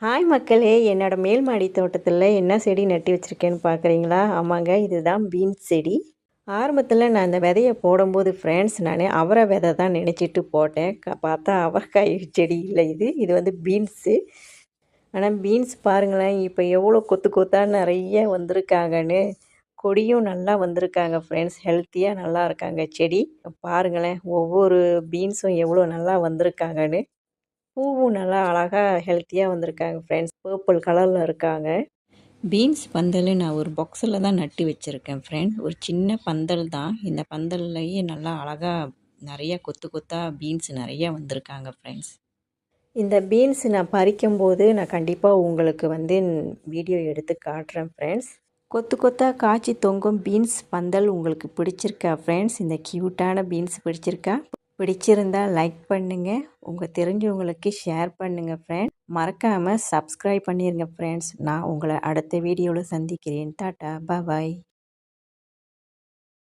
Hi மக்களே! என்னோட மேல் மாடி தோட்டத்தில என்ன செடி நட்டு வச்சுருக்கேன்னு பார்க்குறீங்களா? ஆமாங்க. இதுதான் பீன்ஸ் செடி. ஆரம்பத்தில நான் இந்த விதைய போடும்போது ஃப்ரெண்ட்ஸ் நானு அவரை விதை தான் நினச்சிட்டு போட்டேன். பார்த்தா அவரைக்காய் செடி இல்ல இது. இது வந்து பீன்ஸு. ஆனா பீன்ஸ் பாருங்களேன், இப்போ எவ்வளோ கொத்து கொத்தா நெறைய வந்திருக்காங்கன்னு. கொடியும் நல்லா வந்திருக்காங்க ஃப்ரெண்ட்ஸ். ஹெல்த்தியா நல்லா இருக்காங்க செடி. பாருங்களேன், ஒவ்வொரு பீன்ஸும் எவ்வளோ நல்லா வந்திருக்காங்கன்னு. பூவும் நல்லா அழகா ஹெல்த்தியா வந்திருக்காங்க ஃப்ரெண்ட்ஸ். பர்பிள் கலரில் இருக்காங்க. பீன்ஸ் பந்தல் நான் ஒரு பாக்ஸில் தான் நட்டு வச்சுருக்கேன் ஃப்ரெண்ட். ஒரு சின்ன பந்தல் தான். இந்த பந்தல்லையே நல்லா அழகா நிறைய கொத்து கொத்தா பீன்ஸ் நிறைய வந்திருக்காங்க ஃப்ரெண்ட்ஸ். இந்த பீன்ஸ் நான் பறிக்கும்போது நான் கண்டிப்பாக உங்களுக்கு வந்து வீடியோ எடுத்து காட்டுறேன் ஃப்ரெண்ட்ஸ். கொத்து கொத்தா காய்ச்சி தொங்கும் பீன்ஸ் பந்தல் உங்களுக்கு பிடிச்சிருக்கா ஃப்ரெண்ட்ஸ்? இந்த க்யூட்டான பீன்ஸ் பிடிச்சிருக்கா? பிடிச்சிருந்தா லைக் பண்ணுங்கள், உங்கள் தெரிஞ்சவங்களுக்கு ஷேர் பண்ணுங்கள் ஃப்ரெண்ட். மறக்காமல் சப்ஸ்கிரைப் பண்ணிடுங்க ஃப்ரெண்ட்ஸ். நான் உங்களை அடுத்த வீடியோவில் சந்திக்கிறேன். டாட்டா பாய்.